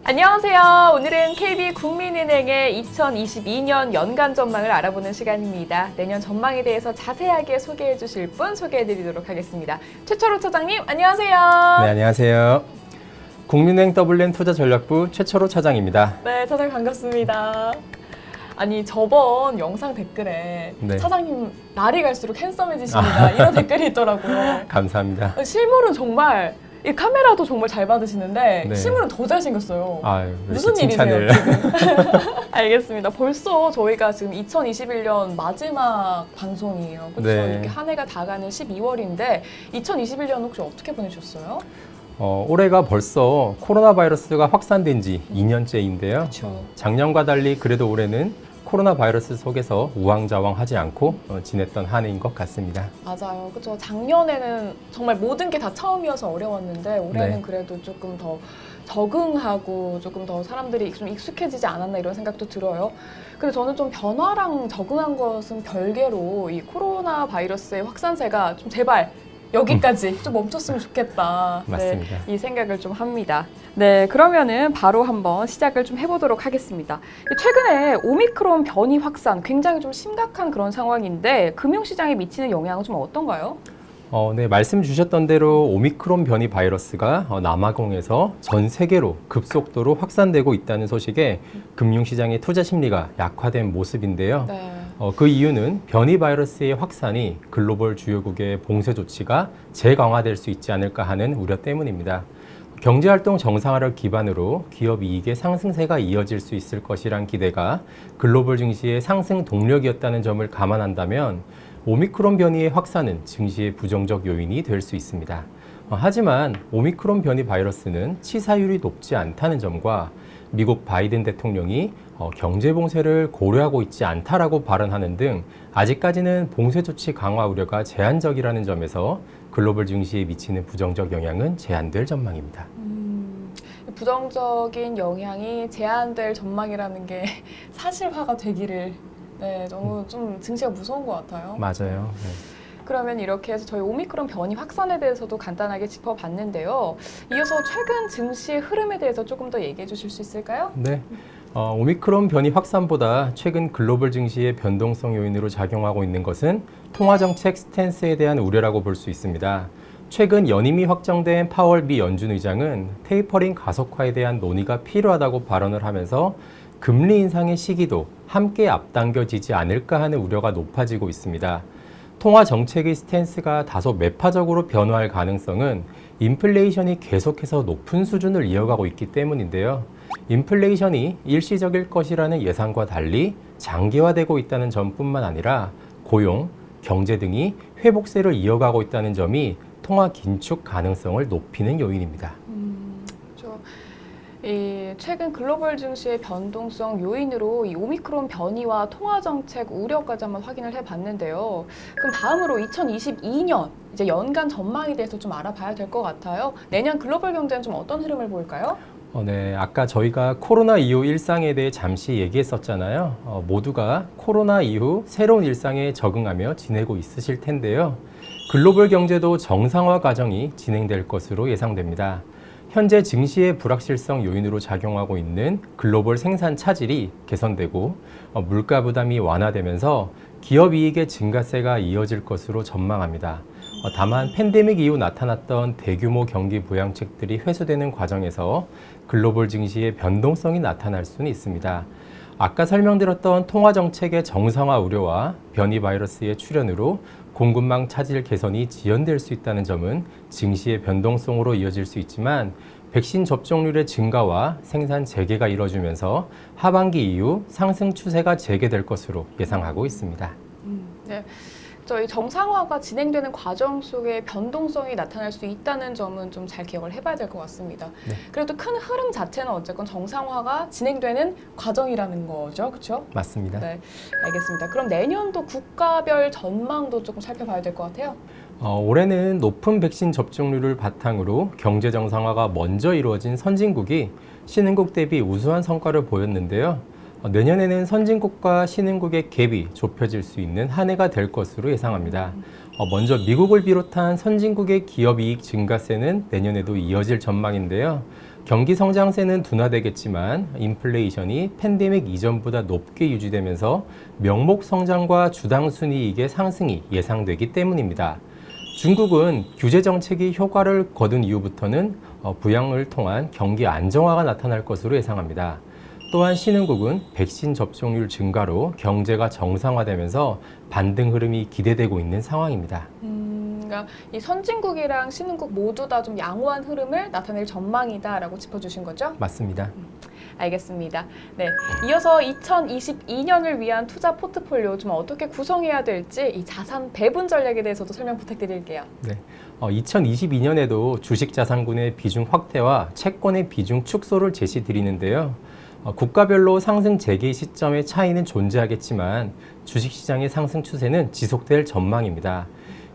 안녕하세요. 오늘은 KB국민은행의 2022년 연간 전망을 알아보는 시간입니다. 내년 전망에 대해서 자세하게 소개해 주실 분 소개해 드리도록 하겠습니다. 최철호 차장님, 안녕하세요. 네, 안녕하세요. 국민은행 WN 투자전략부 최철호 차장입니다. 네, 차장님 반갑습니다. 아니, 저번 영상 댓글에 네. 차장님 날이 갈수록 핸섬해지십니다. 이런 댓글이 있더라고요. 감사합니다. 실물은 정말 이 카메라도 정말 잘 받으시는데 네. 실물은 더 잘생겼어요. 아유, 무슨 칭찬을. 일이세요, 지금? 알겠습니다. 벌써 저희가 지금 2021년 마지막 방송이에요. 그렇죠? 네. 이렇게 한 해가 다 가는 12월인데 2021년 혹시 어떻게 보내셨어요? 올해가 벌써 코로나 바이러스가 확산된 지 2년째인데요. 그렇죠. 작년과 달리 그래도 올해는 코로나 바이러스 속에서 우왕좌왕하지 않고 지냈던 한 해인 것 같습니다. 맞아요. 그렇죠. 작년에는 정말 모든 게 다 처음이어서 어려웠는데 올해는 네. 그래도 조금 더 적응하고 조금 더 사람들이 좀 익숙해지지 않았나 이런 생각도 들어요. 근데 저는 좀 변화랑 적응한 것은 별개로 이 코로나 바이러스의 확산세가 좀 제발 여기까지 좀 멈췄으면 좋겠다. 맞습니다. 네, 이 생각을 좀 합니다. 네, 그러면은 바로 한번 시작을 좀 해보도록 하겠습니다. 최근에 오미크론 변이 확산 굉장히 좀 심각한 그런 상황인데 금융시장에 미치는 영향은 좀 어떤가요? 네, 말씀 주셨던 대로 오미크론 변이 바이러스가 남아공에서 전 세계로 급속도로 확산되고 있다는 소식에 금융시장의 투자 심리가 약화된 모습인데요. 네. 그 이유는 변이 바이러스의 확산이 글로벌 주요국의 봉쇄 조치가 재강화될 수 있지 않을까 하는 우려 때문입니다. 경제활동 정상화를 기반으로 기업 이익의 상승세가 이어질 수 있을 것이란 기대가 글로벌 증시의 상승 동력이었다는 점을 감안한다면 오미크론 변이의 확산은 증시의 부정적 요인이 될 수 있습니다. 하지만 오미크론 변이 바이러스는 치사율이 높지 않다는 점과 미국 바이든 대통령이 경제 봉쇄를 고려하고 있지 않다라고 발언하는 등 아직까지는 봉쇄 조치 강화 우려가 제한적이라는 점에서 글로벌 증시에 미치는 부정적 영향은 제한될 전망입니다. 부정적인 영향이 제한될 전망이라는 게 사실화가 되기를 너무 좀 증시가 무서운 것 같아요. 맞아요. 네. 그러면 이렇게 해서 저희 오미크론 변이 확산에 대해서도 간단하게 짚어봤는데요. 이어서 최근 증시의 흐름에 대해서 조금 더 얘기해 주실 수 있을까요? 네. 오미크론 변이 확산보다 최근 글로벌 증시의 변동성 요인으로 작용하고 있는 것은 통화정책 스탠스에 대한 우려라고 볼 수 있습니다. 최근 연임이 확정된 파월 미 연준 의장은 테이퍼링 가속화에 대한 논의가 필요하다고 발언을 하면서 금리 인상의 시기도 함께 앞당겨지지 않을까 하는 우려가 높아지고 있습니다. 통화 정책의 스탠스가 다소 매파적으로 변화할 가능성은 인플레이션이 계속해서 높은 수준을 이어가고 있기 때문인데요. 인플레이션이 일시적일 것이라는 예상과 달리 장기화되고 있다는 점뿐만 아니라 고용, 경제 등이 회복세를 이어가고 있다는 점이 통화 긴축 가능성을 높이는 요인입니다. 최근 글로벌 증시의 변동성 요인으로 이 오미크론 변이와 통화 정책 우려까지 한번 확인을 해봤는데요. 그럼 다음으로 2022년 이제 연간 전망에 대해서 좀 알아봐야 될 것 같아요. 내년 글로벌 경제는 좀 어떤 흐름을 보일까요? 네, 아까 저희가 코로나 이후 일상에 대해 잠시 얘기했었잖아요. 모두가 코로나 이후 새로운 일상에 적응하며 지내고 있으실 텐데요. 글로벌 경제도 정상화 과정이 진행될 것으로 예상됩니다. 현재 증시의 불확실성 요인으로 작용하고 있는 글로벌 생산 차질이 개선되고 물가 부담이 완화되면서 기업 이익의 증가세가 이어질 것으로 전망합니다. 다만 팬데믹 이후 나타났던 대규모 경기 부양책들이 회수되는 과정에서 글로벌 증시의 변동성이 나타날 수는 있습니다. 아까 설명드렸던 통화정책의 정상화 우려와 변이 바이러스의 출현으로 공급망 차질 개선이 지연될 수 있다는 점은 증시의 변동성으로 이어질 수 있지만 백신 접종률의 증가와 생산 재개가 이뤄지면서 하반기 이후 상승 추세가 재개될 것으로 예상하고 있습니다. 네. 저희 정상화가 진행되는 과정 속에 변동성이 나타날 수 있다는 점은 좀 잘 기억을 해봐야 될 것 같습니다. 네. 그래도 큰 흐름 자체는 어쨌건 정상화가 진행되는 과정이라는 거죠, 그렇죠? 맞습니다. 네, 알겠습니다. 그럼 내년도 국가별 전망도 조금 살펴봐야 될 것 같아요. 올해는 높은 백신 접종률을 바탕으로 경제 정상화가 먼저 이루어진 선진국이 신흥국 대비 우수한 성과를 보였는데요. 내년에는 선진국과 신흥국의 갭이 좁혀질 수 있는 한 해가 될 것으로 예상합니다. 먼저 미국을 비롯한 선진국의 기업 이익 증가세는 내년에도 이어질 전망인데요. 경기 성장세는 둔화되겠지만 인플레이션이 팬데믹 이전보다 높게 유지되면서 명목 성장과 주당 순이익의 상승이 예상되기 때문입니다. 중국은 규제 정책이 효과를 거둔 이후부터는 부양을 통한 경기 안정화가 나타날 것으로 예상합니다. 또한 신흥국은 백신 접종률 증가로 경제가 정상화되면서 반등 흐름이 기대되고 있는 상황입니다. 그러니까 이 선진국이랑 신흥국 모두 다 좀 양호한 흐름을 나타낼 전망이다라고 짚어주신 거죠? 맞습니다. 알겠습니다. 네, 이어서 2022년을 위한 투자 포트폴리오 좀 어떻게 구성해야 될지 이 자산 배분 전략에 대해서도 설명 부탁드릴게요. 네, 2022년에도 주식 자산군의 비중 확대와 채권의 비중 축소를 제시드리는데요. 국가별로 상승 재개 시점의 차이는 존재하겠지만 주식시장의 상승 추세는 지속될 전망입니다.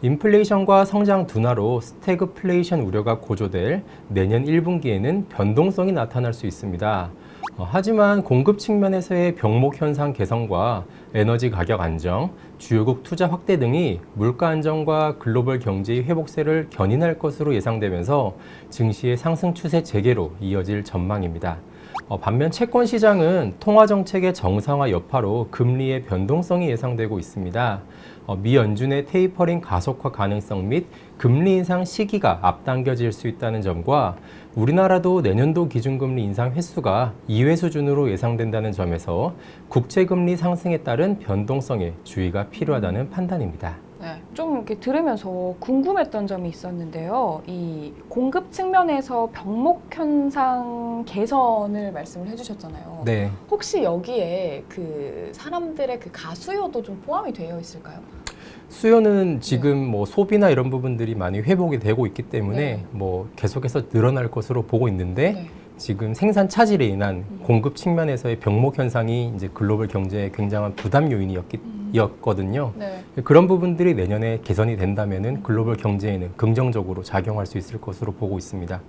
인플레이션과 성장 둔화로 스태그플레이션 우려가 고조될 내년 1분기에는 변동성이 나타날 수 있습니다. 하지만 공급 측면에서의 병목 현상 개선과 에너지 가격 안정, 주요국 투자 확대 등이 물가 안정과 글로벌 경제의 회복세를 견인할 것으로 예상되면서 증시의 상승 추세 재개로 이어질 전망입니다. 반면 채권 시장은 통화 정책의 정상화 여파로 금리의 변동성이 예상되고 있습니다. 미 연준의 테이퍼링 가속화 가능성 및 금리 인상 시기가 앞당겨질 수 있다는 점과 우리나라도 내년도 기준금리 인상 횟수가 2회 수준으로 예상된다는 점에서 국채금리 상승에 따른 변동성에 주의가 필요하다는 판단입니다. 네, 좀 이렇게 들으면서 궁금했던 점이 있었는데요. 이 공급 측면에서 병목 현상 개선을 말씀을 해주셨잖아요. 네. 혹시 여기에 그 사람들의 그 가수요도 좀 포함이 되어 있을까요? 수요는 지금 뭐 소비나 이런 부분들이 많이 회복이 되고 있기 때문에 네. 뭐 계속해서 늘어날 것으로 보고 있는데 네. 지금 생산 차질에 인한 공급 측면에서의 병목 현상이 이제 글로벌 경제에 굉장한 부담 요인이었거든요. 네. 그런 부분들이 내년에 개선이 된다면은 글로벌 경제에는 긍정적으로 작용할 수 있을 것으로 보고 있습니다.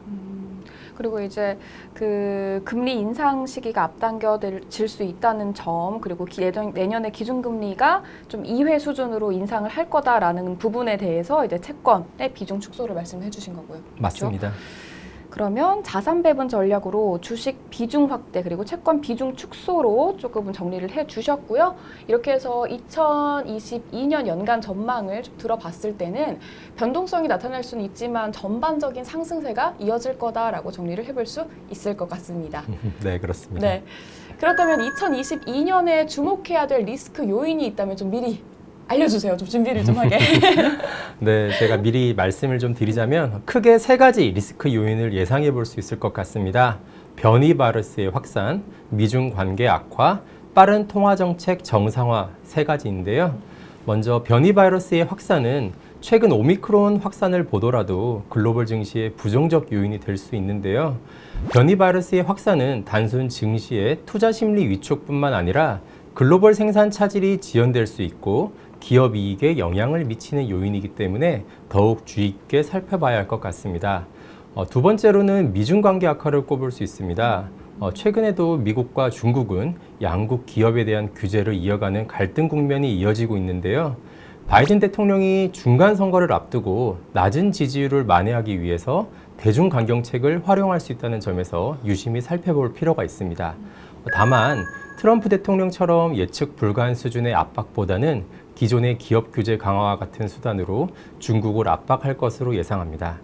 그리고 이제 그 금리 인상 시기가 앞당겨질 수 있다는 점, 그리고 내년에 기준금리가 좀 2회 수준으로 인상을 할 거다라는 부분에 대해서 이제 채권의 비중 축소를 말씀해 주신 거고요. 맞습니다. 그렇죠? 그러면 자산 배분 전략으로 주식 비중 확대 그리고 채권 비중 축소로 조금 정리를 해 주셨고요. 이렇게 해서 2022년 연간 전망을 좀 들어봤을 때는 변동성이 나타날 수는 있지만 전반적인 상승세가 이어질 거다라고 정리를 해볼 수 있을 것 같습니다. 네, 그렇습니다. 네. 그렇다면 2022년에 주목해야 될 리스크 요인이 있다면 좀 미리 알려주세요. 좀 준비를 좀 하게. 네, 제가 미리 말씀을 좀 드리자면 크게 세 가지 리스크 요인을 예상해 볼 수 있을 것 같습니다. 변이 바이러스의 확산, 미중 관계 악화, 빠른 통화 정책 정상화 세 가지인데요. 먼저 변이 바이러스의 확산은 최근 오미크론 확산을 보더라도 글로벌 증시의 부정적 요인이 될 수 있는데요. 변이 바이러스의 확산은 단순 증시의 투자 심리 위축뿐만 아니라 글로벌 생산 차질이 지연될 수 있고 기업 이익에 영향을 미치는 요인이기 때문에 더욱 주의 깊게 살펴봐야 할 것 같습니다. 두 번째로는 미중 관계 악화를 꼽을 수 있습니다. 최근에도 미국과 중국은 양국 기업에 대한 규제를 이어가는 갈등 국면이 이어지고 있는데요. 바이든 대통령이 중간 선거를 앞두고 낮은 지지율을 만회하기 위해서 대중 강경책을 활용할 수 있다는 점에서 유심히 살펴볼 필요가 있습니다. 다만 트럼프 대통령처럼 예측 불가한 수준의 압박보다는 기존의 기업 규제 강화와 같은 수단으로 중국을 압박할 것으로 예상합니다.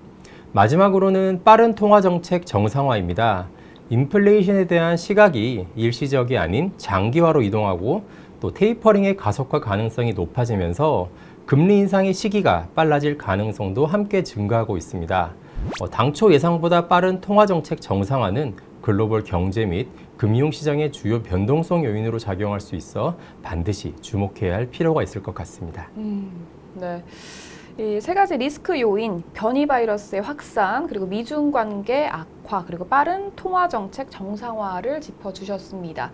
마지막으로는 빠른 통화 정책 정상화입니다. 인플레이션에 대한 시각이 일시적이 아닌 장기화로 이동하고 또 테이퍼링의 가속화 가능성이 높아지면서 금리 인상의 시기가 빨라질 가능성도 함께 증가하고 있습니다. 당초 예상보다 빠른 통화 정책 정상화는 글로벌 경제 및 금융시장의 주요 변동성 요인으로 작용할 수 있어 반드시 주목해야 할 필요가 있을 것 같습니다. 네. 이 세 가지 리스크 요인, 변이 바이러스의 확산, 그리고 미중 관계 악화, 그리고 빠른 통화 정책 정상화를 짚어주셨습니다.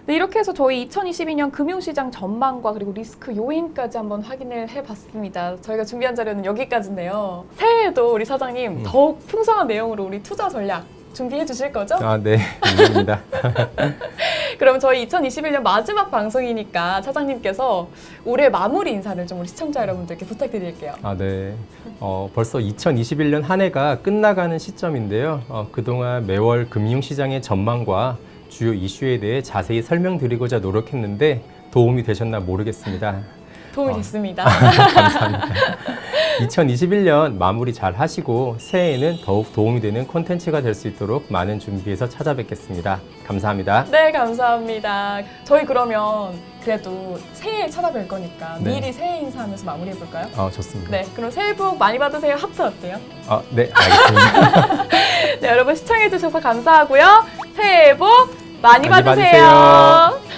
네, 이렇게 해서 저희 2022년 금융시장 전망과 그리고 리스크 요인까지 한번 확인을 해봤습니다. 저희가 준비한 자료는 여기까지인데요. 새해에도 우리 사장님 더욱 풍성한 내용으로 우리 투자 전략 준비해 주실 거죠? 네, 감사합니다. 그럼 저희 2021년 마지막 방송이니까 차장님께서 올해 마무리 인사를 좀 우리 시청자 여러분들께 부탁드릴게요. 아, 네. 벌써 2021년 한 해가 끝나가는 시점인데요. 그동안 매월 금융시장의 전망과 주요 이슈에 대해 자세히 설명드리고자 노력했는데 도움이 되셨나 모르겠습니다. 도움이 됐습니다. 감사합니다. 2021년 마무리 잘 하시고 새해에는 더욱 도움이 되는 콘텐츠가 될 수 있도록 많은 준비해서 찾아뵙겠습니다. 감사합니다. 네, 감사합니다. 저희 그러면 그래도 새해에 찾아뵐 거니까 네. 미리 새해 인사하면서 마무리해볼까요? 좋습니다. 네, 그럼 새해 복 많이 받으세요. 하트 어때요? 네, 알겠습니다. 네, 여러분 시청해주셔서 감사하고요. 새해 복 많이 많이 받으세요. 받으세요.